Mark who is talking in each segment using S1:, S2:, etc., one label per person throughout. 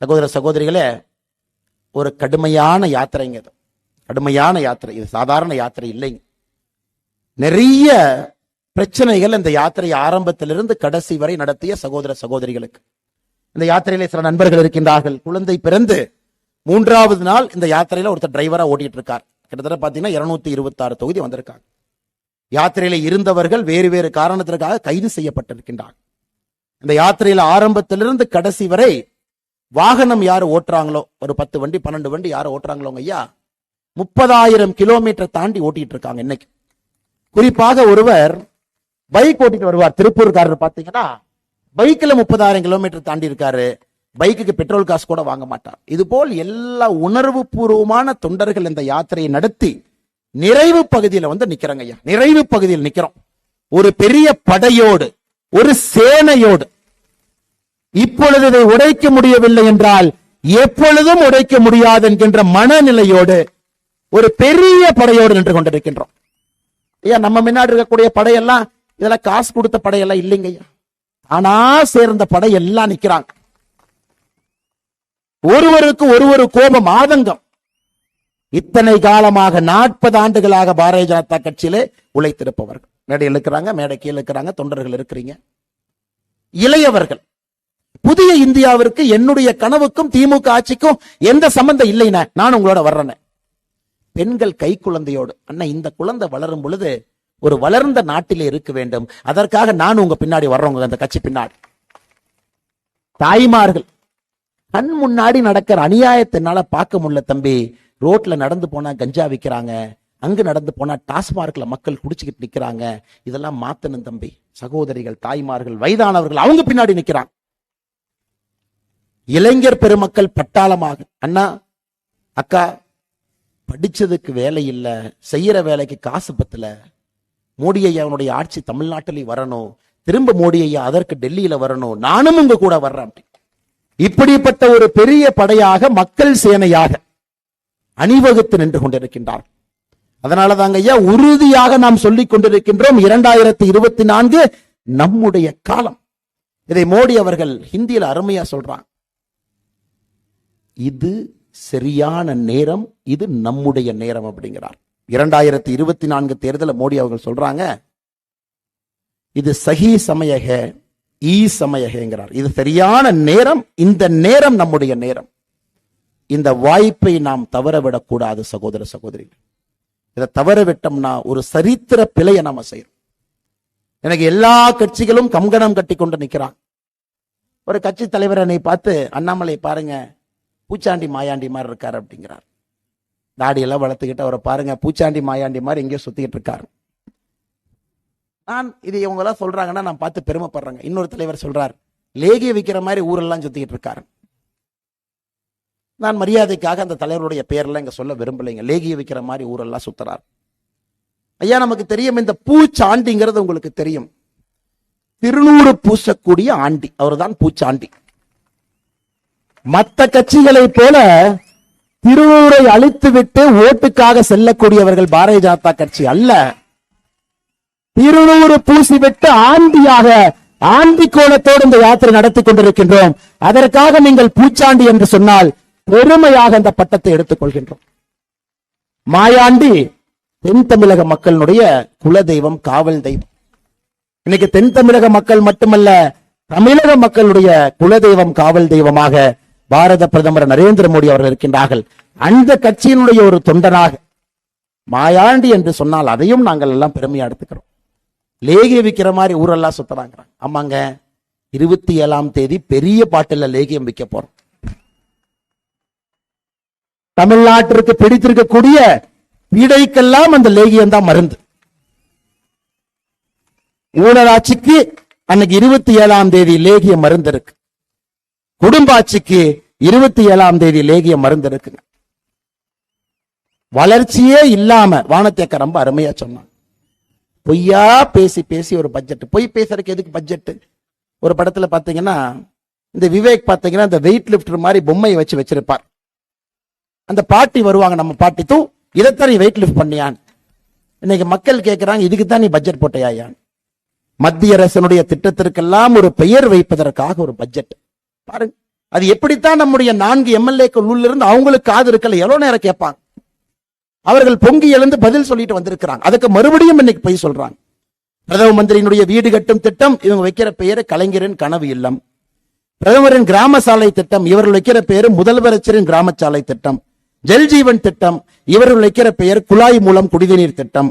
S1: சகோதர சகோதரிகளே, ஒரு கடுமையான யாத்திரைங்க. இது கடுமையான யாத்திரை, இது சாதாரண யாத்திரை இல்லைங்க. நிறைய பிரச்சனைகள் இந்த யாத்திரை ஆரம்பத்திலிருந்து கடைசி வரை நடத்திய சகோதர சகோதரிகளுக்கு. இந்த யாத்திரையில சில நண்பர்கள் இருக்கின்றார்கள். குழந்தை பிறந்து 3வது நாள் இந்த யாத்திரையில ஒருத்தர் டிரைவரா ஓட்டிட்டு இருக்கார். கிட்டத்தட்ட பாத்தீங்கன்னா 226 தொகுதி வந்திருக்காங்க. யாத்திரையில இருந்தவர்கள் வேறு வேறு காரணத்திற்காக கைது செய்யப்பட்டிருக்கின்றார்கள். இந்த யாத்திரையில ஆரம்பத்திலிருந்து கடைசி வரை வாகனம் யாரு ஓட்டுறாங்களோ, ஒரு 10 வண்டி 12 வண்டி யாரு ஓட்டுறாங்களோங்க ஐயா, 30,000 கிலோமீட்டர் தாண்டி ஓட்டிட்டு இருக்காங்க இன்னைக்கு. குறிப்பாக ஒருவர் பைக் ஓட்டிட்டு வருவார். திருப்பூர்காரர் பாத்தீங்கன்னா பைக்ல 30,000 கிலோமீட்டர் தாண்டி இருக்காரு. பைக்குக்கு பெட்ரோல் காசு கூட வாங்க மாட்டார். இது போல் எல்லா உணர்வு பூர்வமான தொண்டர்கள் இந்த யாத்திரையை நடத்தி நிறைவு பகுதியில வந்து நிக்கிறோங்க ஐயா. நிறைவு பகுதியில் நிக்கிறோம். ஒரு பெரிய படையோடு, ஒரு சேனையோடு. இப்பொழுது இதை உடைக்க முடியவில்லை என்றால் எப்பொழுதும் உடைக்க முடியாது என்கின்ற மனநிலையோடு ஒரு பெரிய படையோடு நின்று கொண்டிருக்கின்றோம் ஐயா. நம்ம முன்னாடி இருக்கக்கூடிய படையெல்லாம் இதெல்லாம் காசு கொடுத்த படையெல்லாம் இல்லைங்க ஐயா. ஆனா சேர்ந்த படை எல்லாம் நிக்கிறாங்க. ஒருவருக்கு ஒருவரு கோபம், ஆதங்கம். இத்தனை காலமாக 40 ஆண்டுகளாக பாரதிய ஜனதா கட்சியிலே உழைத்திருப்பவர்கள் மேடையில் இருக்கிறாங்க, மேடை கீழே இருக்கிறாங்க, தொண்டர்கள் இருக்கிறீங்க, இளையவர்கள். புதிய இந்தியாவிற்கு என்னுடைய கனவுக்கும் திமுக ஆட்சிக்கும் எந்த சம்பந்தம் இல்லைன்னா நான் உங்களோட வர்றேன். பெண்கள் கை குழந்தையோடு, அண்ணா இந்த குழந்தை வளரும் பொழுது ஒரு வளர்ந்த நாட்டிலே இருக்க வேண்டும், அதற்காக நான் உங்க பின்னாடி வர்றவங்க, அந்த கட்சி பின்னாடி. தாய்மார்கள், கண் முன்னாடி நடக்கிற அநியாயத்தினால பார்க்க முடியல தம்பி. ரோட்ல நடந்து போனா கஞ்சா விற்கிறாங்க, அங்கு நடந்து போனா டாஸ்மார்க்ல மக்கள் குடிச்சுக்கிட்டு நிக்கிறாங்க. இதெல்லாம் மாத்தணும் தம்பி. சகோதரிகள், தாய்மார்கள், வயதானவர்கள் அவங்க பின்னாடி நிக்கிறாங்க. இளைஞர் பெருமக்கள் பட்டாளமாக, அண்ணா அக்கா படிச்சதுக்கு வேலை இல்ல, செய்யற வேலைக்கு காசு பத்தல, மோடி ஐயாவுடைய ஆட்சி தமிழ்நாட்டில் வரணும், திரும்ப மோடி ஐயா அதற்கு டெல்லியில வரணும், நானும் உங்க கூட வர்றேன். இப்படிப்பட்ட ஒரு பெரிய படையாக, மக்கள் சேனையாக அணிவகுத்து நின்று கொண்டிருக்கின்றார். அதனாலதாங்க ஐயா உறுதியாக நாம் சொல்லிக் கொண்டிருக்கின்றோம், 2024 நம்முடைய காலம். இதை மோடி அவர்கள் ஹிந்தியில் அருமையா சொல்றாங்க. இது சரியான நேரம், இது நம்முடைய நேரம் அப்படிங்கிறார். 2024 தேர்தலை மோடி அவர்கள் சொல்றாங்க, இது சஹி சமயக ஈ சமயகங்கிறார். இது சரியான நேரம், இந்த நேரம் நம்முடைய நேரம். இந்த வாய்ப்பை நாம் தவறவிடக்கூடாது சகோதர சகோதரிகள். இதை தவறவிட்டோம்னா ஒரு சரித்திர பிழையை நாம செய்யறோம். எனக்கு எல்லா கட்சிகளும் கங்கணம் கட்டி கொண்டு நிக்கிறான். ஒரு கட்சி தலைவர் என்னை பார்த்து, அண்ணாமலை பாருங்க பூச்சாண்டி மாயாண்டி மாதிரி இருக்காரு அப்படிங்கிறார். தாடியெல்லாம் வளர்த்துக்கிட்டு அவரை பாருங்க பூச்சாண்டி மாயாண்டி மாதிரி எங்கேயோ சுத்திக்கிட்டு இருக்காரு. நான் இது இவங்க எல்லாம் சொல்றாங்கன்னா நான் பார்த்து பெருமைப்படுறேங்க. இன்னொரு தலைவர் சொல்றார், லேகிய விற்கிற மாதிரி ஊரெல்லாம் சுத்திக்கிட்டு இருக்காரு. நான் மரியாதைக்காக அந்த தலைவருடைய பெயர்லாம் இங்க சொல்ல விரும்பலைங்க. லேகிய விற்கிற மாதிரி ஊரெல்லாம் சுத்துறார். ஐயா நமக்கு தெரியும், இந்த பூச்சாண்டிங்கிறது உங்களுக்கு தெரியும், திருநூறு பூசக்கூடிய ஆண்டி, அவர்தான் பூச்சாண்டி. மற்ற கட்சிகளை போல திருநூரை அழித்து விட்டு ஓட்டுக்காக செல்லக்கூடியவர்கள் பாரதிய ஜனதா கட்சி அல்ல. திருநூறு பூசிவிட்டு ஆண்டியாக, ஆண்டி கோலத்தோடு இந்த யாத்திரை நடத்தி கொண்டிருக்கின்றோம். அதற்காக நீங்கள் பூச்சாண்டி என்று சொன்னால் பெருமையாக அந்த பட்டத்தை எடுத்துக் கொள்கின்றோம். மாயாண்டி தென் தமிழக மக்களுடைய குலதெய்வம், காவல் தெய்வம். இன்னைக்கு தென் தமிழக மக்கள் மட்டுமல்ல, தமிழக மக்களுடைய குலதெய்வம், காவல் தெய்வமாக பாரத பிரதமர் நரேந்திர மோடி அவர்கள் இருக்கின்றார்கள். அந்த கட்சியினுடைய ஒரு தொண்டனாக மாயாண்டி என்று சொன்னால் அதையும் நாங்கள் எல்லாம் பெருமையா எடுத்துக்கிறோம். லேகிய விற்கிற மாதிரி ஊரெல்லாம் சுத்துறாங்க. ஆமாங்க, 27ஆம் தேதி பெரிய பாட்டில லேகியம் விற்க போறோம். தமிழ்நாட்டிற்கு பிடித்திருக்கக்கூடிய பீடைக்கெல்லாம் அந்த லேகியம் தான் மருந்து. ஊழலாட்சிக்கு அன்னைக்கு 27ஆம் தேதி லேகிய மருந்து இருக்கு. குடும்ப ஆட்சிக்கு 27ஆம் தேதி லேகிய மருந்து இருக்குங்க. வளர்ச்சியே இல்லாம வானத்தேக்க ரொம்ப அருமையா சொன்னாங்க. பொய்யா பேசி பேசி ஒரு பட்ஜெட், பொய் பேசுறதுக்கு எதுக்கு பட்ஜெட்? ஒரு படத்துல பாத்தீங்கன்னா இந்த விவேக் பாத்தீங்கன்னா இந்த வெயிட் லிப்டர் மாதிரி பொம்மையை வச்சிருப்பார். அந்த பாட்டி வருவாங்க, நம்ம பாட்டி தூ இதைத்தான் நீ வெயிட் லிஃப்ட் பண்ணியான். இன்னைக்கு மக்கள் கேட்கிறாங்க, இதுக்கு தான் நீ பட்ஜெட் போட்டையான்? மத்திய அரசனுடைய திட்டத்திற்கெல்லாம் ஒரு பெயர் வைப்பதற்காக ஒரு பட்ஜெட் பாருங்க. அது எப்படித்தான் நம்முடைய 4 எம்எல்ஏக்கள் உள்ள இருந்து அவங்களுக்கு காது இருக்கல, எவ்வளவு நேரம் கேட்பாங்க. அவர்கள் பொங்கி எழுந்து பதில் சொல்லிட்டு வந்திருக்கிறாங்க. அதுக்கு மறுபடியும் இன்னைக்கு போய் சொல்றாங்க. பிரதம மந்திரியினுடைய வீடு கட்டும் திட்டம், இவங்க வைக்கிற பெயரு கலைஞரின் கனவு இல்லம். பிரதமரின் கிராம சாலை திட்டம், இவர்கள் வைக்கிற பெயரு முதலமைச்சரின் கிராம சாலை திட்டம். ஜல்ஜீவன் திட்டம், இவர்கள் வைக்கிற பெயர் குழாய் மூலம் குடிநீர் திட்டம்.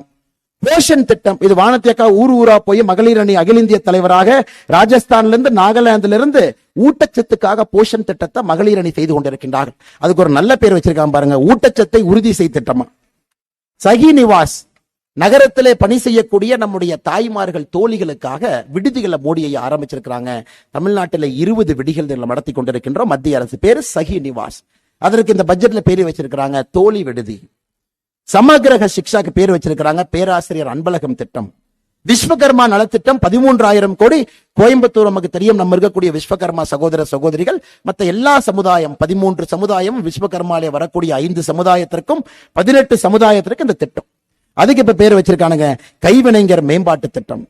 S1: போஷன் திட்டம், இது வானதி அக்கா ஊர் ஊரா போய் மகளிர் அணி அகில இந்திய தலைவராக ராஜஸ்தான்ல இருந்து நாகாலாந்துல இருந்து ஊட்டச்சத்துக்காக போஷன் திட்டத்தை மகளிர் அணி செய்து கொண்டிருக்கின்றார்கள். அதுக்கு ஒரு நல்ல பேர் வச்சிருக்காங்க பாருங்க, ஊட்டச்சத்தை உறுதி செய் திட்டமா. சகி நிவாஸ், நகரத்திலே பணி செய்யக்கூடிய நம்முடைய தாய்மார்கள் தோழிகளுக்காக விடுதிகளை மோடியை ஆரம்பிச்சிருக்கிறாங்க. தமிழ்நாட்டில் 20 விடுதிகள் நடத்தி கொண்டிருக்கின்றோம் மத்திய அரசு. பேரு சகி நிவாஸ். அதற்கு இந்த பட்ஜெட்ல பேர் வச்சிருக்கிறாங்க தோழி விடுதி. சமகிரக சிக்ஷாக்கு பேர் வச்சிருக்கிறாங்க பேராசிரியர் அன்பழகம் திட்டம். விஸ்வகர்மா நலத்திட்டம் 13,000 கோடி. கோயம்புத்தூர் நமக்கு தெரியும், நம்ம இருக்கக்கூடிய விஸ்வகர்மா சகோதர சகோதரிகள் மற்ற எல்லா சமுதாயம் 13 சமுதாயம் விஸ்வகர்மாலே வரக்கூடிய 5 சமுதாயத்திற்கும் 18 சமுதாயத்திற்கு இந்த திட்டம். அதுக்கு இப்ப பேர் வச்சிருக்கானுங்க கைவினைஞர் மேம்பாட்டு திட்டம்.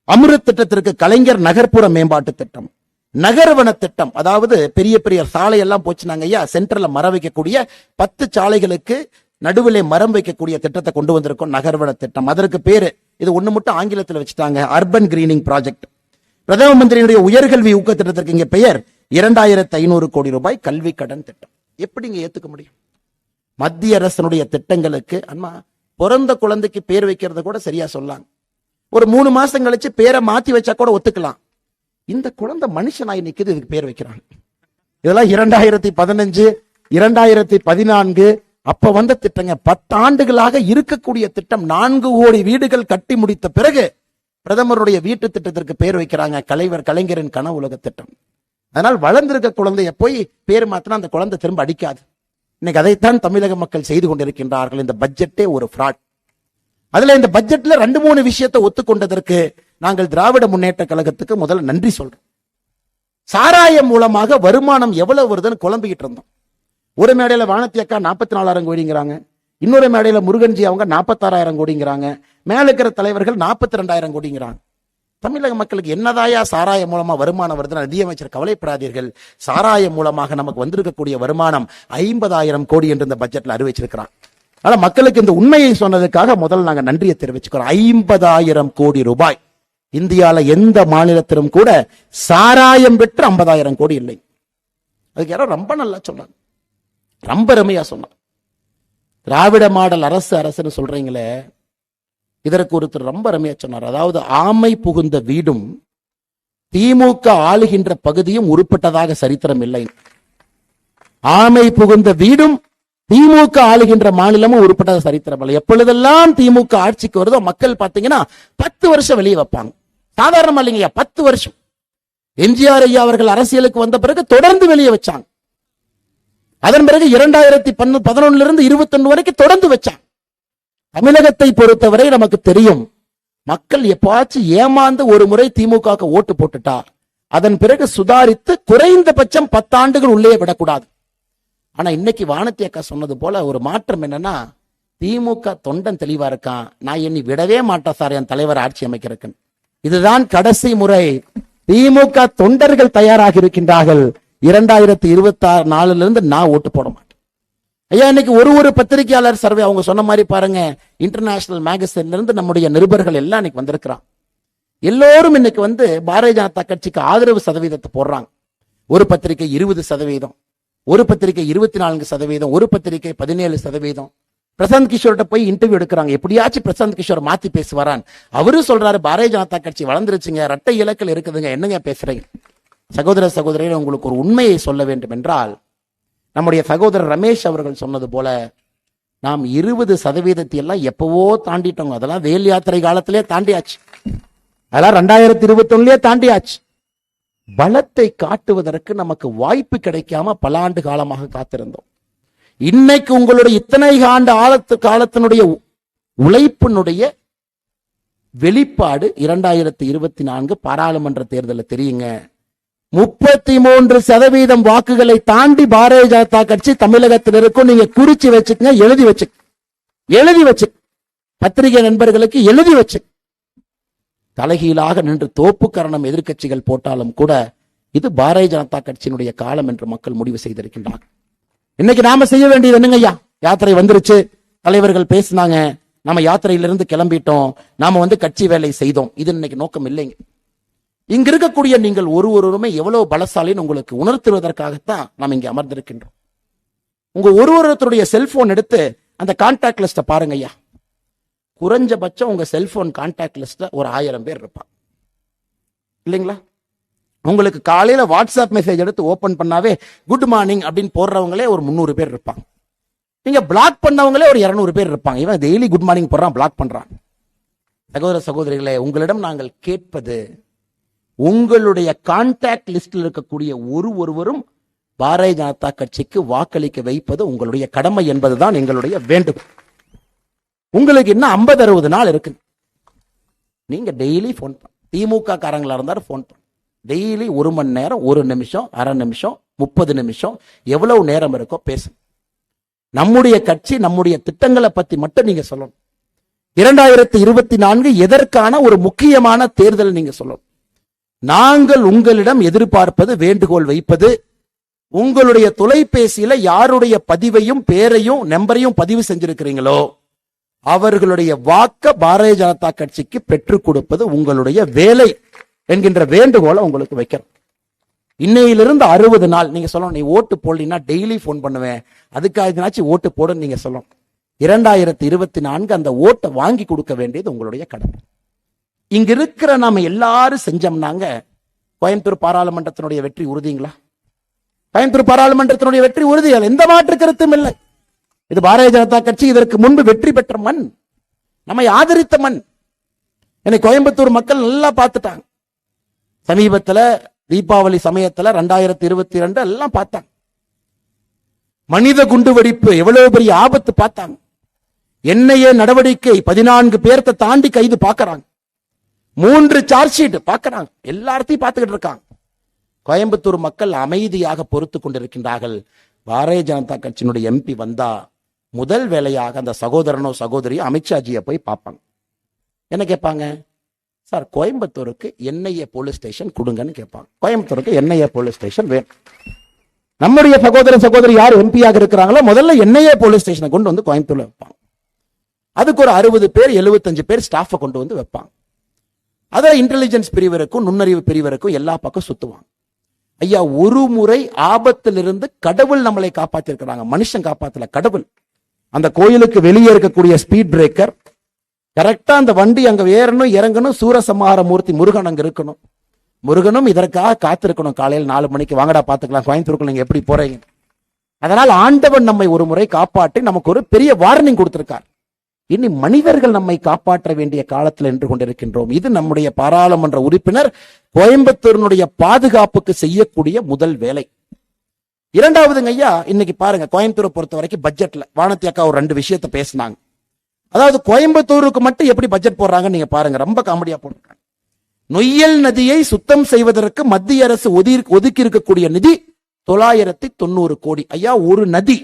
S1: அமிர்த் திட்டத்திற்கு கலைஞர் நகர்ப்புற மேம்பாட்டு திட்டம். நகர்வன திட்டம், அதாவது பெரிய பெரிய சாலை எல்லாம் போச்சுனாங்க ஐயா, சென்டர்ல மரம் வைக்கக்கூடிய 10 சாலைகளுக்கு நடுவிலே மரம் வைக்கக்கூடிய திட்டத்தை கொண்டு வந்திருக்கோம், நகர்வன திட்டம். அதற்கு பேரு இது ஒண்ணு மட்டும் ஆங்கிலத்தில் வச்சுட்டாங்க, அர்பன் கிரீனிங் ப்ராஜெக்ட். பிரதம மந்திரியினுடைய உயர்கல்வி ஊக்க திட்டத்திற்கு இங்க பெயர் 2500 கோடி ரூபாய் கல்வி கடன் திட்டம். எப்படிங்க ஏத்துக்க முடியும்? மத்திய அரசனுடைய திட்டங்களுக்கு அம்மா பிறந்த குழந்தைக்கு பேர் வைக்கிறத கூட சரியா சொல்லலாம். ஒரு 3 மாசம் கழிச்சு பேரை மாத்தி வச்சா கூட ஒத்துக்கலாம். இந்த குழந்தை மனுஷனாய் நிக்குது, இதுக்கு பேர் வைக்கிறாங்க. இதெல்லாம் 2015 2014 அப்ப வந்த திட்டங்க. 10 ஆண்டுகளாக இருக்கக்கூடிய திட்டம். 4 கோடி வீடுகள் கட்டி முடித்த பிறகு பிரதமருடைய வீட்டு திட்டத்திற்கு பேர் வைக்கிறாங்க கலைஞரின் கனவு உலக திட்டம். அதனால் வளர்ந்திருக்க குழந்தைய போய் பேர் மாத்தினா அந்த குழந்தை திரும்ப அடிக்காது. இன்னைக்கு அதைத்தான் தமிழக மக்கள் செய்து கொண்டிருக்கின்றார்கள். இந்த பட்ஜெட்டே ஒரு ஃப்ராட். அதுல இந்த பட்ஜெட்ல 2-3 விஷயத்தை ஒத்துக்கொண்டதற்கு நாங்கள் திராவிட முன்னேற்ற கழகத்துக்கு முதல்ல நன்றி சொல்றோம். சாராயம் மூலமாக வருமானம் எவ்வளவு வருதுன்னு குழம்பிக்கிட்டு இருந்தோம். ஒரு மேடையில வானதி அக்கா 44,000 கோடிங்கிறாங்க, இன்னொரு மேடையில முருகன்ஜி அவங்க 46,000 கோடிங்கிறாங்க, மேல இருக்கிற தலைவர்கள் 42,000 கோடிங்கிறாங்க. தமிழக மக்களுக்கு என்னதாயா சாராயம் மூலமா வருமானம் வருதுன்னு நிதியமைச்சர் கவலைப்படாதீர்கள். சாராயம் மூலமாக நமக்கு வந்திருக்கக்கூடிய வருமானம் 50,000 கோடி என்று இந்த பட்ஜெட்ல அறிவிச்சிருக்கிறான். ஆனா மக்களுக்கு இந்த உண்மையை சொன்னதுக்காக முதல்ல நாங்க நன்றியை தெரிவிச்சுக்கிறோம். 50,000 கோடி ரூபாய். இந்தியால எந்த மாநிலத்திலும் கூட சாராயம் பெற்று 50,000 கோடி இல்லை. அதுக்கு யாரோ ரொம்ப நல்லா சொன்னாங்க, ரொம்ப அருமையா சொன்னாங்க. திராவிட மாடல் அரசுன்னு சொல்றீங்களே, இதற்கு ஒருத்தர் ரொம்ப அருமையா சொன்னார். அதாவது ஆமை புகுந்த வீடும் திமுக ஆளுகின்ற பகுதியும் உருப்பட்டதாக சரித்திரம் இல்லை. ஆமை புகுந்த வீடும் திமுக ஆளுகின்ற மாநிலமும் உருப்பட்டதாக சரித்திரம் இல்லை. எப்பொழுதெல்லாம் திமுக ஆட்சிக்கு வருதோ மக்கள் பாத்தீங்கன்னா 10 வருஷம் வெளியே வைப்பாங்க. சாதாரணமா இல்லைங்கய்யா, 10 வருஷம். எம்ஜிஆர் ஐயா அவர்கள் அரசியலுக்கு வந்த பிறகு தொடர்ந்து வெளியே வச்சாங்க. அதன் பிறகு 2011 இருந்து 21 வரைக்கும் தொடர்ந்து வச்சாங்க. தமிழகத்தை பொறுத்தவரை நமக்கு தெரியும், மக்கள் எப்பாச்சும் ஏமாந்து ஒரு முறை திமுக ஓட்டு போட்டுட்டா அதன் பிறகு சுதாரித்து குறைந்தபட்சம் 10 ஆண்டுகள் உள்ளே விடக்கூடாது. ஆனா இன்னைக்கு வானதி அக்கா சொன்னது போல ஒரு மாற்றம் என்னன்னா, திமுக தொண்டன் தெளிவா இருக்கான், நான் என்னை விடவே மாட்டேன் சார் என் தலைவர் ஆட்சி அமைக்கிறேன். இதுதான் கடைசி முறை. திமுக தொண்டர்கள் தயாராக இருக்கின்றார்கள். 2024 இருந்து நான் ஓட்டு போட மாட்டேன். ஐயா இன்னைக்கு ஒரு பத்திரிகையாளர் சர்வே அவங்க சொன்ன மாதிரி பாருங்க, இன்டர்நேஷனல் மேகசின்ல இருந்து நம்முடைய நிருபர்கள் எல்லாம் இன்னைக்கு வந்திருக்கிறான். எல்லோரும் இன்னைக்கு பாரதிய ஜனதா கட்சிக்கு ஆதரவு சதவீதத்தை போடுறாங்க. ஒரு பத்திரிகை 20%, ஒரு பத்திரிகை 24%, ஒரு பத்திரிகை 17%. பிரசாந்த் கிஷோர்கிட்ட போய் இன்டர்வியூ எடுக்கிறாங்க, எப்படியாச்சும் பிரசாந்த் கிஷோர் மாத்தி பேசுவாரான். அவரும் சொல்றாரு பாரதிய ஜனதா கட்சி வளர்ந்துருச்சுங்க, இரட்டை இலக்கில் இருக்குதுங்க, என்னங்க பேசுறீங்க? சகோதர சகோதரிகள், உங்களுக்கு ஒரு உண்மையை சொல்ல வேண்டும் என்றால், நம்முடைய சகோதரர் ரமேஷ் அவர்கள் சொன்னது போல நாம் 20% எல்லாம் எப்பவோ தாண்டிட்டோங்க. அதெல்லாம் வேல் யாத்திரை காலத்திலே தாண்டியாச்சு, அதெல்லாம் 2021 தாண்டியாச்சு. பலத்தை காட்டுவதற்கு நமக்கு வாய்ப்பு கிடைக்காம பல ஆண்டு காலமாக காத்திருந்தோம். இன்னைக்கு உங்களுடைய இத்தனை ஆண்டு காலத்தினுடைய உழைப்பினுடைய வெளிப்பாடு 2024 பாராளுமன்ற தேர்தலில் தெரியுங்க. 33% வாக்குகளை தாண்டி பாரதிய ஜனதா கட்சி தமிழகத்தில் இருக்கும். நீங்க குறிச்சு வச்சுக்கங்க, எழுதி வச்சு பத்திரிகை நண்பர்களுக்கு எழுதி வச்சு. தலைகீழாக நின்று தோப்பு கரணம் எதிர்கட்சிகள் போட்டாலும் கூட இது பாரதிய ஜனதா கட்சியினுடைய காலம் என்று மக்கள் முடிவு செய்திருக்கின்றார். இன்னைக்கு நாம செய்ய வேண்டியது என்னங்க ஐயா? யாத்திரை வந்துருச்சு, தலைவர்கள் பேசினாங்க, நாம யாத்திரையிலிருந்து கிளம்பிட்டோம், நாம கட்சி வேலை செய்தோம். இது இன்னைக்கு நோக்கம் இல்லைங்க. இங்க இருக்கக்கூடிய நீங்கள் ஒருவருமே எவ்வளவு பலசாலின்னு உங்களுக்கு உணர்த்துவதற்காகத்தான் நாம் இங்க அமர்ந்திருக்கின்றோம். உங்க ஒருவருடைய செல்போன் எடுத்து அந்த கான்டாக்ட் லிஸ்ட பாருங்க ஐயா. குறைஞ்சபட்சம் உங்க செல்போன் கான்டாக்ட் லிஸ்ட்ல ஒரு 1000 பேர் இருப்பாங்க இல்லைங்களா? உங்களுக்கு காலையில வாட்ஸ்அப் மெசேஜ் எடுத்து ஓபன் பண்ணாவே குட் மார்னிங் அப்படின்னு போடுறவங்களே ஒரு 300 பேர் இருப்பாங்க. நீங்க பிளாக் பண்ணவங்களே ஒரு 200 பேர் இருப்பாங்க. இவன் டெய்லி குட் மார்னிங் போடுறான், பிளாக் பண்றான். சகோதர சகோதரிகளே, உங்களிடம் நாங்கள் கேட்பது, உங்களுடைய கான்டாக்ட் லிஸ்டில் இருக்கக்கூடிய ஒருவரும் பாரதிய ஜனதா கட்சிக்கு வாக்களிக்க வைப்பது உங்களுடைய கடமை என்பதுதான் எங்களுடைய வேண்டுகோள். உங்களுக்கு இன்னும் 50-60 நாள் இருக்கு. நீங்க டெய்லி போன் பண்ண, திமுக காரங்களா இருந்தாலும் போன் பண்ண, டெய்லி 1 மணி நேரம், 1 நிமிஷம், அரை நிமிஷம், 30 நிமிஷம், எவ்வளவு நேரம் இருக்கோ பேசு. நம்முடைய கட்சி, நம்முடைய திட்டங்களை பத்தி மட்டும் நீங்க சொல்லணும். 2024 எதற்கான ஒரு முக்கியமான தேர்தல் நீங்க சொல்லணும். நாங்கள் உங்களிடம் எதிர்பார்ப்பது, வேண்டுகோள் வைப்பது, உங்களுடைய தொலைபேசியில யாருடைய பதிவையும் பேரையும் நம்பரையும் பதிவு செஞ்சிருக்கிறீங்களோ அவர்களுடைய வாக்க பாரதிய ஜனதா கட்சிக்கு பெற்றுக் கொடுப்பது உங்களுடைய வேலை என்கின்ற வேண்டுகோளை உங்களுக்கு வைக்கிறோம். இன்னையிலிருந்து 60 நாள் நீங்க சொல்லணும். நீ ஓட்டு போடலினா டெய்லி போன் பண்ணுவேன், அதுக்காக ஓட்டு போடுன்னு நீங்க சொல்லணும். 2024 அந்த ஓட்டை வாங்கி கொடுக்க வேண்டியது உங்களுடைய கடமை. இங்க இருக்கிற நாம எல்லாரும் செஞ்சோம்னாங்க கோயம்புத்தூர் பாராளுமன்றத்தினுடைய வெற்றி உறுதிங்களா? கோயம்புத்தூர் பாராளுமன்றத்தினுடைய வெற்றி உறுதியால் எந்த மாற்று கருத்தும் இல்லை. இது பாரதிய ஜனதா கட்சி இதற்கு முன்பு வெற்றி பெற்ற மண், நம்மை ஆதரித்த மண். என்னை கோயம்புத்தூர் மக்கள் நல்லா பார்த்துட்டாங்க. சமீபத்தில் தீபாவளி சமயத்தில் 2022 எல்லாம் பார்த்தாங்க. மனித குண்டு வெடிப்பு எவ்வளவு பெரிய ஆபத்து பார்த்தாங்க. என்ஐஏ நடவடிக்கை 14 பேர்த்த தாண்டி கைது பார்க்கறாங்க. 3 சார்ஜ் ஷீட் பார்க்கறாங்க. எல்லாத்தையும் பார்த்துக்கிட்டு இருக்காங்க. கோயம்புத்தூர் மக்கள் அமைதியாக பொறுத்து கொண்டிருக்கின்றார்கள். பாரதிய ஜனதா கட்சியினுடைய எம்பி வந்தா முதல் வேலையாக அந்த சகோதரனோ சகோதரியோ அமித்ஷாஜியை போய் பார்ப்பாங்க. என்ன கேட்பாங்க? சார், கோயம்புத்தூருக்கு என்ஐஏ போலீஸ் ஸ்டேஷன் கொடுங்கன்னு கேட்பாங்க. கோயம்புத்தூருக்கு என்ஐஏ போலீஸ் ஸ்டேஷன் வேணும். நம்முடைய சகோதர சகோதரி யார் எம்பியாக இருக்கிறாங்களோ முதல்ல என்ஐஏ போலீஸ் ஸ்டேஷனை கொண்டு வந்து கோயம்புத்தூர்ல வைப்பாங்க. அதுக்கு ஒரு 60 பேர் 75 பேர் ஸ்டாஃபை கொண்டு வந்து வைப்பாங்க. அதில் இன்டெலிஜென்ஸ் பிரிவருக்கும் நுண்ணறிவு பிரிவருக்கும் எல்லா பக்கம் சுத்துவாங்க. ஐயா, ஒரு முறை ஆபத்திலிருந்து கடவுள் நம்மளை காப்பாத்திருக்கிறாங்க. மனுஷன் காப்பாத்தல, கடவுள். அந்த கோயிலுக்கு வெளியே இருக்கக்கூடிய ஸ்பீட் பிரேக்கர் கரெக்டா அந்த வண்டி அங்க ஏறணும் இறங்கணும். சூரசம்ஹார மூர்த்தி முருகன் அங்க இருக்கணும். முருகனும் இதற்காக காத்திருக்கணும். காலையில் 4 மணிக்கு வாங்கடா பாத்துக்கலாம், கோயம்புத்தூருக்கு நீங்க எப்படி போறீங்க. அதனால் ஆண்டவன் நம்மை ஒரு முறை காப்பாற்றி நமக்கு ஒரு பெரிய வார்னிங் கொடுத்திருக்கார். இனி மனிதர்கள் நம்மை காப்பாற்ற வேண்டிய காலத்தில் நின்று கொண்டிருக்கின்றோம். இது நம்முடைய பாராளுமன்ற உறுப்பினர் கோயம்புத்தூரினுடைய பாதுகாப்புக்கு செய்யக்கூடிய முதல் வேலை. இரண்டாவதுங்க ஐயா, இன்னைக்கு பாருங்க கோயம்புத்தூரை பொறுத்த வரைக்கும் பட்ஜெட்ல வானதி அக்கா ஒரு 2 விஷயத்தை பேசினாங்க. அதாவது கோயம்புத்தூருக்கு மட்டும் எப்படி பட்ஜெட் போடுறாங்க நீங்க பாருங்க, ரொம்ப காமெடியா போட்டிருக்காங்க. நொய்யல் நதியை சுத்தம் செய்வதற்கு மத்திய அரசு ஒதுக்கி இருக்கக்கூடிய நிதி 990 கோடி. ஐயா, ஒரு நதி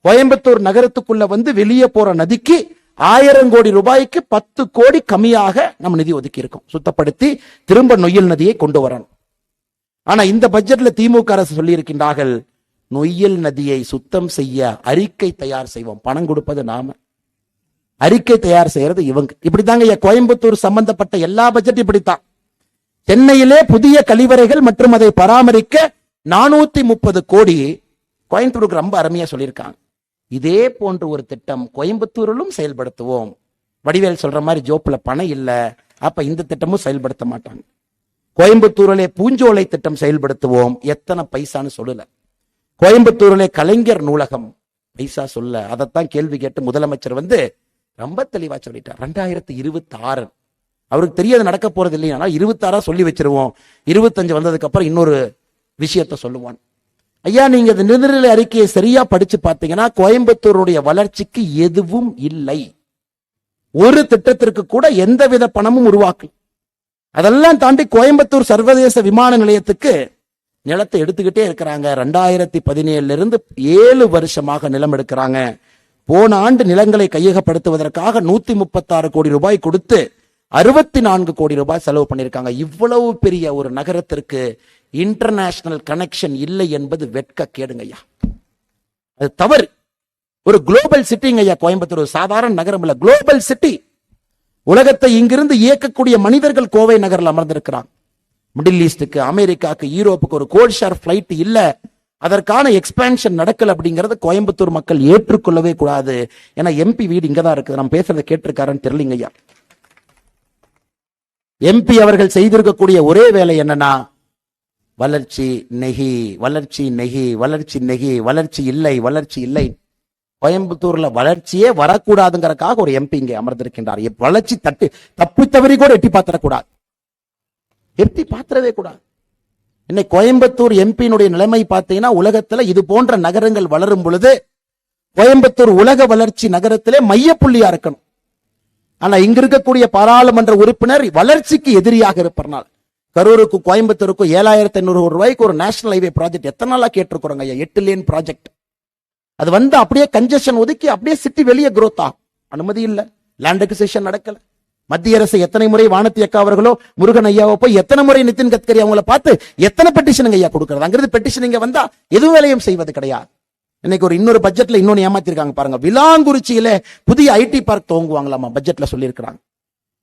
S1: கோயம்புத்தூர் நகரத்துக்குள்ள வந்து வெளியே போற நதிக்கு 1000 கோடி ரூபாய்க்கு 10 கோடி கம்மியாக நம்ம நிதி ஒதுக்கி இருக்கோம், சுத்தப்படுத்தி திரும்ப நொய்யல் நதியை கொண்டு வரணும். ஆனா இந்த பட்ஜெட்ல திமுக அரசு சொல்லி இருக்கின்றார்கள், நொய்யல் நதியை சுத்தம் செய்ய அறிக்கை தயார் செய்வோம். பணம் கொடுப்பது நாம, அறிக்கை தயார் செய்யறது இவங்க. இப்படித்தாங்க கோயம்புத்தூர் சம்பந்தப்பட்ட எல்லா பட்ஜெட் இப்படித்தான். சென்னையிலே புதிய கழிவறைகள் மற்றும் அதை பராமரிக்க 430 கோடி கோயம்புத்தூருக்கு ரொம்ப அருமையா சொல்லியிருக்காங்க. இதே போன்ற ஒரு திட்டம் கோயம்புத்தூரிலும் செயல்படுத்துவோம். வடிவேல் சொல்ற மாதிரி ஜோப்ல பணம் இல்ல, அப்ப இந்த திட்டமும் செயல்படுத்த மாட்டாங்க. கோயம்புத்தூரிலே பூஞ்சோலை திட்டம் செயல்படுத்துவோம். எத்தனை பைசான்னு சொல்லல. கோயம்புத்தூரிலே கலைஞர் நூலகம் பைசா சொல்ல. அதைத்தான் கேள்வி கேட்டு முதலமைச்சர் வந்து ரொம்ப தெளிவா சொல்லிட்டார். 2026 அவருக்கு தெரியாது நடக்க போறது இல்லையா, 26 சொல்லி வச்சிருவோம். 25 வந்ததுக்கு அப்புறம் இன்னொரு விஷயத்த சொல்லுவான். ஐயா, நீங்க இந்த நிதிநிலை அறிக்கையை சரியா படிச்சு பார்த்தீங்கன்னா கோயம்புத்தூருடைய வளர்ச்சிக்கு எதுவும் இல்லை. ஒரு திட்டத்திற்கு கூட எந்தவித பணமும் உருவாக்கல. அதெல்லாம் தாண்டி கோயம்புத்தூர் சர்வதேச விமான நிலையத்துக்கு நிலத்தை எடுத்துக்கிட்டே இருக்கிறாங்க. 2017 இருந்து 7 வருஷமாக நிலம் எடுக்கிறாங்க. போன ஆண்டு நிலங்களை கையகப்படுத்துவதற்காக 136 கோடி ரூபாய் கொடுத்து 64 கோடி ரூபாய் செலவு பண்ணியிருக்காங்க. இவ்வளவு பெரிய ஒரு நகரத்திற்கு இன்டர்நேஷனல் கனெக்ஷன் இல்லை என்பது வெட்க கேடுங்க ஐயா. அது தவறு. ஒரு குளோபல் சிட்டிங்க ஐயா கோயம்புத்தூர். சாதாரண நகரம் இல்ல, குளோபல் சிட்டி. உலகத்தை இங்கிருந்து இயக்கக்கூடிய மனிதர்கள் கோவை நகரில் அமர்ந்திருக்கிறாங்க. மிடில் ஈஸ்டுக்கு, அமெரிக்காக்கு, யூரோப்புக்கு ஒரு கோல்ட் ஷேர் பிளைட் இல்ல, அதற்கான எக்ஸ்பான்ஷன் நடக்கல அப்படிங்கறது கோயம்புத்தூர் மக்கள் ஏற்றுக்கொள்ளவே கூடாது. ஏன்னா எம்பி வீடு இங்கதான் இருக்குது. நம்ம பேசுறதை கேட்டிருக்காருன்னு தெரியலங்க ஐயா. எம்பி அவர்கள் செய்திருக்கக்கூடிய ஒரே வேலை என்னன்னா, வளர்ச்சி நெகி, வளர்ச்சி நெகி, வளர்ச்சி நெகி, வளர்ச்சி இல்லை, வளர்ச்சி இல்லை. கோயம்புத்தூர்ல வளர்ச்சியே வரக்கூடாதுங்கிறதுக்காக ஒரு எம்பி இங்கே அமர்ந்திருக்கின்றார். வளர்ச்சி தப்பு தவறி கூட எட்டி பாத்திரக்கூடாது, எட்டி பாத்திரவே கூடாது. இன்னைக்கு கோயம்புத்தூர் எம்பியினுடைய நிலைமை பார்த்தீங்கன்னா, உலகத்துல இது போன்ற நகரங்கள் வளரும் பொழுது கோயம்புத்தூர் உலக வளர்ச்சி நகரத்திலே மையப்புள்ளியா இருக்கணும். ஆனா இங்க இருக்கக்கூடிய பாராளுமன்ற உறுப்பினர் வளர்ச்சிக்கு எதிரியாக இருப்பதனால் கரூருக்கும் கோயம்புத்தூருக்கும் 7,500 ரூபாய்க்கு ஒரு நேஷனல் ஹைவே ப்ராஜெக்ட் எத்தனை நாளா கேட்டிருக்கிறோங்க ஐயா. 8 லேன் ப்ராஜெக்ட். அது வந்து அப்படியே கன்ஜெஷன் ஒதுக்கி அப்படியே சிட்டி வெளியே growth ஆகும். அனுமதி இல்ல, லேண்ட் அக்விசிஷன் நடக்கல. மத்திய அரசு எத்தனை முறை வானதி அக்கா அவர்களோ முருகன் ஐயாவோ போய் எத்தனை முறை நிதின் கட்கரி அவங்கள பார்த்து எத்தனை பெட்டிஷன் ஐயா கொடுக்கிறது. அங்கிருந்து பெட்டிஷன் இங்க வந்தா எது வேலையும் செய்வது கிடையாது. இன்னைக்கு ஒரு இன்னொரு பட்ஜெட்ல இன்னொன்னு ஏமாத்திருக்காங்க பாருங்க. விலாங்குறிச்சியில புதிய ஐடி பார்க் துவங்குவாங்களாமா பட்ஜெட்ல சொல்லியிருக்கிறாங்க.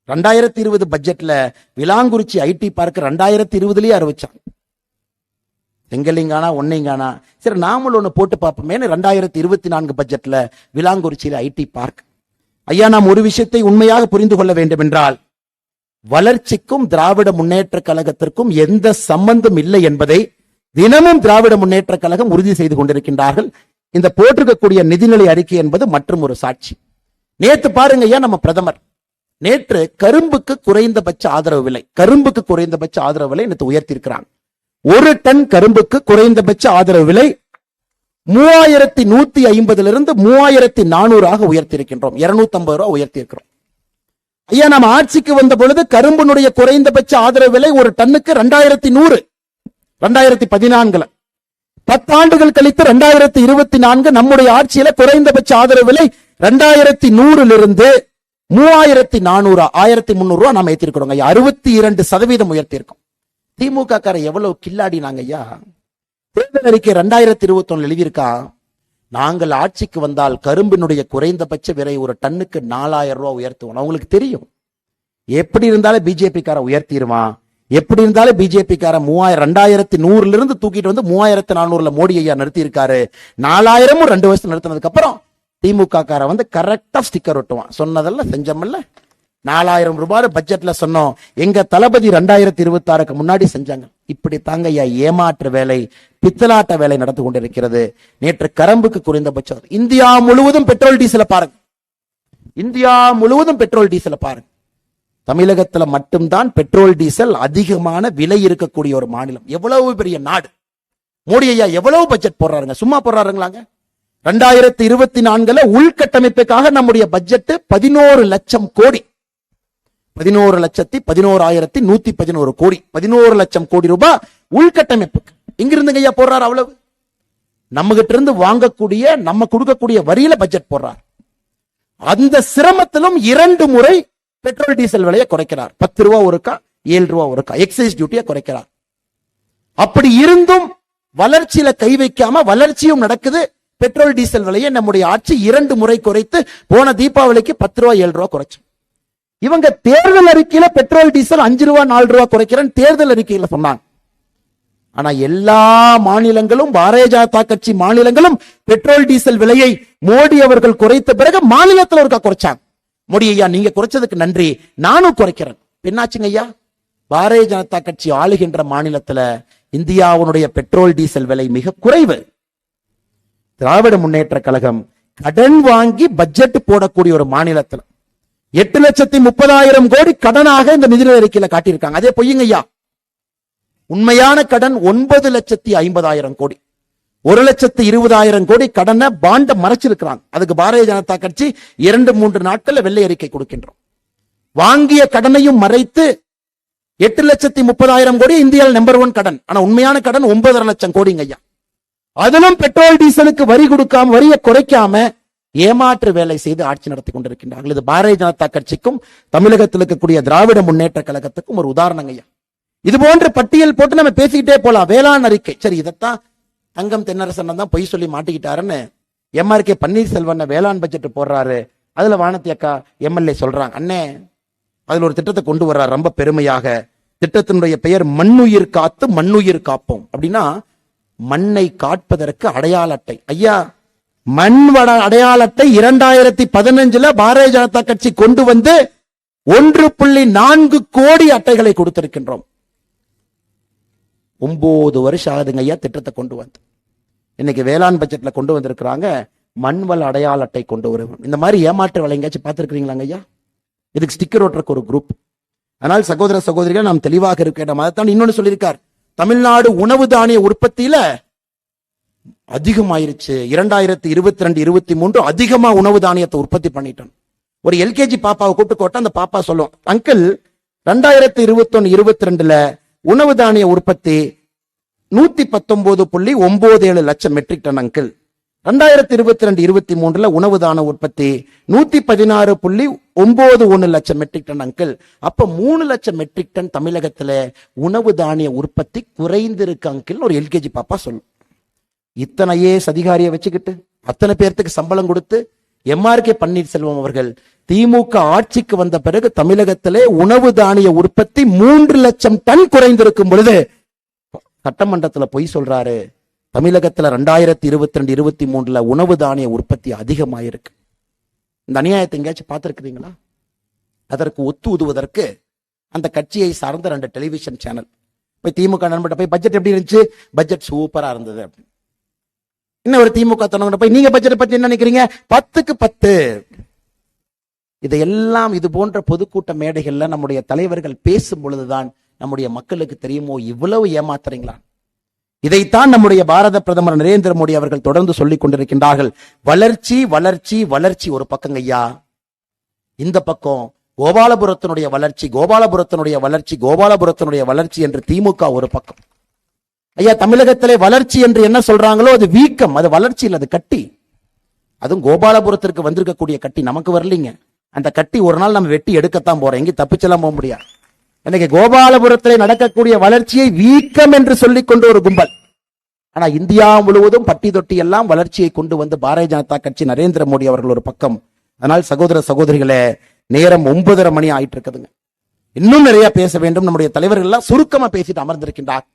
S1: 2020 பட்ஜெட்ல விலாங்குறிச்சி ஐடி பார்க் 2020லயே அறிவிச்சாங்க. எங்கெல்லிங்கானா ஒன்னைங்கானா, சரி நாமளும் ஒண்ணு போட்டு பார்ப்போமே. 2024 பட்ஜெட்ல விலாங்குறிச்சியில ஐடி பார்க். ஐயா, நாம் ஒரு விஷயத்தை உண்மையாக புரிந்து கொள்ள வேண்டும் என்றால், வளர்ச்சிக்கும் திராவிட முன்னேற்ற கழகத்திற்கும் எந்த சம்பந்தம் இல்லை என்பதை தினமும் திராவிட முன்னேற்ற கழகம் உறுதி செய்து கொண்டிருக்கின்றார்கள். இந்த போட்டிருக்கக்கூடிய நிதிநிலை அறிக்கை என்பது மற்றும் ஒரு சாட்சி. நேற்று பாருங்க ஐயா, நம்ம பிரதமர் நேற்று கரும்புக்கு குறைந்தபட்ச ஆதரவு விலை, கரும்புக்கு குறைந்தபட்ச ஆதரவு விலை நேற்று உயர்த்தியிருக்கிறாங்க. 1 டன் கரும்புக்கு குறைந்தபட்ச ஆதரவு விலை 3150 3400 உயர்த்தியிருக்கின்றோம். 250 ரூபாய் உயர்த்தியிருக்கிறோம். ஐயா, நம்ம ஆட்சிக்கு வந்த பொழுது கரும்பினுடைய குறைந்தபட்ச ஆதரவு விலை ஒரு டன்னுக்கு 2100. 2014 10 ஆண்டுகள் கழித்து 2024 நம்முடைய ஆட்சியில குறைந்தபட்ச ஆதரவு விலை 2100 3400 1300 ரூபாய் நாம ஏற்றிருக்கிறோம் ஐயா. 62% உயர்த்தியிருக்கோம். திமுக கார எவ்வளவு கில்லாடினாங்க ஐயா. தேர்தல் அறிக்கை 2021 எழுதியிருக்கா, நாங்கள் ஆட்சிக்கு வந்தால் கரும்பினுடைய குறைந்தபட்ச விலை ஒரு டன்னுக்கு 4000 ரூபாய் உயர்த்துவோம். அவங்களுக்கு தெரியும் எப்படி இருந்தாலும் பிஜேபி கார உயர்த்திடுவான், எப்படி இருந்தாலும் பிஜேபி கார 2100 தூக்கிட்டு வந்து 3400 மோடி ஐயா நிறுத்தி இருக்காரு. 4000 2 வருஷம் நிறுத்தினதுக்கு அப்புறம் திமுக கார வந்து கரெக்டா ஸ்டிக்கர் ஒட்டுவான். சொன்னதெல்லாம் செஞ்சமல்ல. 4000 ரூபாய் பட்ஜெட்ல சொன்னோம், எங்க தளபதி 2026க்கு முன்னாடி செஞ்சாங்க. இப்படி தாங்க ஐயா ஏமாற்று வேலை, பித்தலாட்ட வேலை நடந்து கொண்டிருக்கிறது. நேற்று கரும்புக்கு குறைந்தபட்சம். இந்தியா முழுவதும் பெட்ரோல் டீசல பாருங்க, இந்தியா முழுவதும் பெட்ரோல் டீசல பாருங்க. தமிழகத்துல மட்டும்தான் பெட்ரோல் டீசல் அதிகமான விலை இருக்கக்கூடிய ஒரு மாநிலம். எவ்வளவு பெரிய நாடு. மோடி ஐயா எவ்வளவு பட்ஜெட் போடுறாருங்க, சும்மா போடுறாருங்களாங்க. 2024 உள்கட்டமைப்புக்காக நம்முடைய பட்ஜெட் 11 லட்சம் கோடி, 11,11,111 கோடி, 11 லட்சம் கோடி ரூபாய் உள்கட்டமைப்புக்கு. இங்கிருந்து ஐயா போடுறாரு அவ்வளவு. நம்ம கிட்ட இருந்து வாங்கக்கூடிய, நம்ம கொடுக்கக்கூடிய வரியில பட்ஜெட் போடுறார். அந்த சிரமத்திலும் 2 முறை பெட்ரோல் டீசல் விலையை குறைக்கிறார். 10 ரூபாய் ஒருக்கா, 7 ரூபாய் ஒருக்கா எக்ஸைஸ் டியூட்டியை குறைக்கிறார். அப்படி இருந்தும் வளர்ச்சியில கை வைக்காம வளர்ச்சியும் நடக்குது. பெட்ரோல் டீசல் விலையை நம்முடைய ஆட்சி 2 முறை குறைத்து போன தீபாவளிக்கு 10 ரூபாய் 7 ரூபாய் குறைச்சு. இவங்க தேர்தல் அறிக்கையில பெட்ரோல் டீசல் 5 ரூபாய் 4 ரூபாய் குறைக்கிறேன் தேர்தல் அறிக்கையில சொன்னாங்க. ஆனா எல்லா மாநிலங்களும், பாரதிய ஜனதா கட்சி மாநிலங்களும் பெட்ரோல் டீசல் விலையை மோடி அவர்கள் குறைத்த பிறகு மாநிலத்தில் ஒருக்கா குறைச்சாங்க. மோடி ஐயா நீங்க குறைச்சதுக்கு நன்றி, நானும் குறைக்கிறேன். என்னாச்சுங்க ஐயா, பாரதிய ஜனதா கட்சி ஆளுகின்ற மாநிலத்துல இந்தியாவுடைய பெட்ரோல் டீசல் விலை மிக குறைவு. திராவிட முன்னேற்ற கழகம் கடன் வாங்கி பட்ஜெட் போடக்கூடிய ஒரு மாநிலத்தில் 8,30,000 கோடி கடனாக இந்த நிதி அறிக்கையில காட்டியிருக்காங்க. அதே பொய்யுங்க ஐயா. உண்மையான கடன் 9,50,000 கோடி, 1,20,000 கோடி கடனை பாண்ட மறைச்சிருக்கிறாங்க. அதுக்கு பாரதிய ஜனதா கட்சி 2-3 நாட்கள்ல வெள்ளை அறிக்கை கொடுக்கின்றோம். வாங்கிய கடனையும் மறைத்து 8,30,000 கோடி இந்தியாவில் நம்பர் 1 கடன். ஆனா உண்மையான கடன் 9,50,000 கோடிங்க ஐயா. அதிலும் பெட்ரோல் டீசலுக்கு வரி கொடுக்காம, வரியை குறைக்காம ஏமாற்று வேலை செய்து ஆட்சி நடத்தி கொண்டிருக்கின்றார்கள். இது பாரதிய ஜனதா கட்சிக்கும் தமிழகத்தில் இருக்கக்கூடிய திராவிட முன்னேற்ற கழகத்துக்கும் ஒரு உதாரணங்கய்யா. இது போன்ற பட்டியல் போட்டு நம்ம பேசிக்கிட்டே போலாம். வேளாண் அறிக்கை, சரி, இதைத்தான் தங்கம் தென்னரசன் தான் பொய் சொல்லி மாட்டிக்கிட்டாருன்னு MRK பன்னீர்செல்வன் வேளாண் பட்ஜெட் போடுறாரு. அதுல வானதி அக்கா MLA சொல்றாங்க, அண்ணே அதுல ஒரு திட்டத்தை கொண்டு வர்றாரு ரொம்ப பெருமையாக. திட்டத்தினுடைய பெயர் மண்ணுயிர் காத்து மண்ணுயிர் காப்போம். அப்படின்னா மண்ணை காட்பதற்கு அடையாள அட்டை. ஐயா, மண் வள அடையாள அட்டை 2015 பாரதிய ஜனதா கட்சி கொண்டு வந்து 1.4 கோடி அட்டைகளை கொடுத்திருக்கின்றோம். 9 வருஷம் ஆகுதுங்க ஐயா திட்டத்தை கொண்டு வந்து. இன்னைக்கு வேளாண் பட்ஜெட்ல கொண்டு வந்திருக்கிறாங்க மண்வள அடையாள அட்டை கொண்டு வருவோம். இந்த மாதிரி ஏமாற்று வேலை எங்கேயாச்சும் பார்த்திருக்கிறீங்களாங்க ஐயா? இதுக்கு ஸ்டிக்கர் ஓட்டுறக்கு ஒரு குரூப். ஆனால் சகோதர சகோதரிகள் நாம் தெளிவாக இருக்கிறோம். அதைத்தான் இன்னொன்னு சொல்லியிருக்கார், தமிழ்நாடு உணவு தானிய உற்பத்தியில அதிகமாயிருச்சு. 2022-23 அதிகமா உணவு தானியத்தை உற்பத்தி பண்ணிட்டோம். ஒரு LKG பாப்பாவை கூப்பிட்டு போட்டா அந்த பாப்பா சொல்லும், அங்கிள் 2021-22 உணவு தானிய உற்பத்தி 119.97 லட்சம் மெட்ரிக் டன் அங்கிள். 2022-23 உணவு தான உற்பத்தி 116.91 லட்சம் மெட்ரிக் டன் அங்கிள். அப்ப 3 லட்சம் மெட்ரிக் டன் தமிழகத்துல உணவு தானிய உற்பத்தி குறைந்திருக்கு அங்கிள் ஒரு LKG பாப்பா சொல்லும். இத்தனையே அதிகாரியை வச்சுக்கிட்டு அத்தனை பேர்த்துக்கு சம்பளம் கொடுத்து MRK பன்னீர்செல்வம் அவர்கள் திமுக ஆட்சிக்கு வந்த பிறகு தமிழகத்திலே உணவு தானிய உற்பத்தி 3 லட்சம் டன் குறைந்திருக்கும் பொழுது சட்டமன்றத்துல பொய் சொல்றாரு. தமிழகத்துல 2022-23 உணவு தானிய உற்பத்தி அதிகமாயிருக்கு. இந்த அநியாயத்தை எங்கேயாச்சும் பார்த்திருக்கிறீங்களா? அதற்கு ஒத்து உதுவதற்கு அந்த கட்சியை சார்ந்த 2 டெலிவிஷன் சேனல் போய் திமுக நண்பர்கிட்ட போய் பட்ஜெட் எப்படி இருந்துச்சு, பட்ஜெட் சூப்பரா இருந்தது அப்படின்னு. இன்னும் ஒரு திமுக தனவங்க போய் நீங்க பட்ஜெட் பத்தி என்ன நினைக்கிறீங்க, 10க்கு 10. இதையெல்லாம் இது போன்ற பொதுக்கூட்ட மேடைகள்ல நம்முடைய தலைவர்கள் பேசும் பொழுதுதான் நம்முடைய மக்களுக்கு தெரியுமோ இவ்வளவு ஏமாத்துறீங்களா. இதைத்தான் நம்முடைய பாரத பிரதமர் நரேந்திர மோடி அவர்கள் தொடர்ந்து சொல்லிக் கொண்டிருக்கின்றார்கள். வளர்ச்சி வளர்ச்சி வளர்ச்சி ஒரு பக்கம் ஐயா, இந்த பக்கம் கோபாலபுரத்தினுடைய வளர்ச்சி கோபாலபுரத்தினுடைய வளர்ச்சி கோபாலபுரத்தினுடைய வளர்ச்சி என்று திமுக ஒரு பக்கம். ஐயா, தமிழகத்திலே வளர்ச்சி என்று என்ன சொல்றாங்களோ அது வீக்கம், அது வளர்ச்சி இல்லை, அது கட்டி. அதுவும் கோபாலபுரத்திற்கு வந்திருக்கக்கூடிய கட்டி நமக்கு வரலீங்க. அந்த கட்டி ஒரு நாள் நம்ம வெட்டி எடுக்கத்தான் போறோம், எங்கேயும் தப்பிச்செல்லாம் போக முடியாது. இன்னைக்கு கோபாலபுரத்திலே நடக்கக்கூடிய வளர்ச்சியை வீக்கம் என்று சொல்லிக் கொண்டு ஒரு கும்பல். ஆனா இந்தியா முழுவதும் பட்டி தொட்டி எல்லாம் வளர்ச்சியை கொண்டு வந்து பாரதிய ஜனதா கட்சி நரேந்திர மோடி அவர்கள் ஒரு பக்கம். அதனால் சகோதர சகோதரிகளே, நேரம் 9:30 மணி ஆயிட்டு இருக்குதுங்க. இன்னும் நிறைய பேச வேண்டும். நம்முடைய தலைவர்கள் எல்லாம் சுருக்கமா பேசிட்டு அமர்ந்திருக்கின்றார்.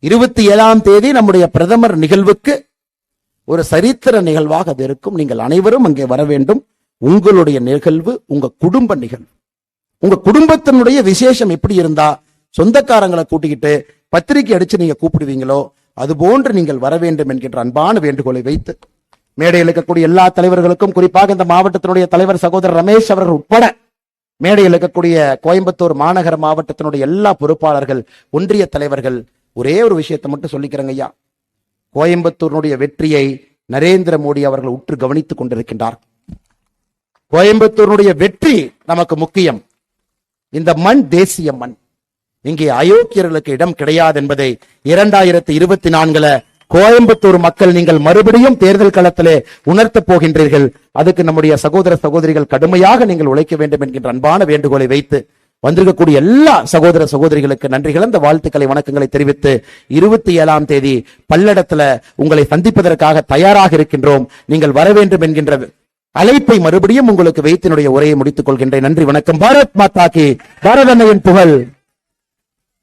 S1: 27ஆம் தேதி நம்முடைய பிரதமர் நிகழ்வுக்கு ஒரு சரித்திர நிகழ்வாக அது இருக்கும். நீங்கள் அனைவரும் அங்கே வர வேண்டும். உங்களுடைய நிகழ்வு உங்க குடும்ப நிகழ்வு. உங்க குடும்பத்தினுடைய விசேஷம் எப்படி இருந்தா சொந்தக்காரங்களை கூட்டிக்கிட்டு பத்திரிகை அடிச்சு நீங்க கூப்பிடுவீங்களோ அது போன்று நீங்கள் வர வேண்டும் என்கின்ற அன்பான வேண்டுகோளை வைத்து மேடையில் இருக்கக்கூடிய எல்லா தலைவர்களுக்கும், குறிப்பாக இந்த மாவட்டத்தினுடைய தலைவர் சகோதரர் ரமேஷ் அவர்கள் உட்பட மேடையில் இருக்கக்கூடிய கோயம்புத்தூர் மாநகர மாவட்டத்தினுடைய எல்லா பொறுப்பாளர்கள், ஒன்றிய தலைவர்கள், ஒரே ஒரு விஷயத்தை மட்டும் சொல்லிக்கிறேங்க ஐயா. கோயம்புத்தூருடைய வெற்றியை நரேந்திர மோடி அவர்கள் உற்று கவனித்துக் கொண்டிருக்கின்றார். கோயம்புத்தூருடைய வெற்றி நமக்கு முக்கியம். இந்த மண் தேசிய மண். இங்கே அயோக்கியர்களுக்கு இடம் கிடையாது என்பதை 2024 கோயம்புத்தூர் மக்கள் நீங்கள் மறுபடியும் தேர்தல் களத்திலே உணர்த்த போகின்றீர்கள். அதுக்கு நம்முடைய சகோதர சகோதரிகள் கடுமையாக நீங்கள் உழைக்க வேண்டும் என்கின்ற அன்பான வேண்டுகோளை வைத்து வந்திருக்கக்கூடிய எல்லா சகோதர சகோதரிகளுக்கு நன்றிகள், அந்த வாழ்த்துக்களை வணக்கங்களை தெரிவித்து 27ஆம் தேதி பல்லடத்துல உங்களை சந்திப்பதற்காக தயாராக இருக்கின்றோம். நீங்கள் வர வேண்டும் என்கின்ற அழைப்பை மறுபடியும் உங்களுக்கு வைத்தினுடைய உரையை முடித்துக் கொள்கின்றேன். நன்றி, வணக்கம். பாரத் மாதா கி, பாரத அன்னையின் புகழ்.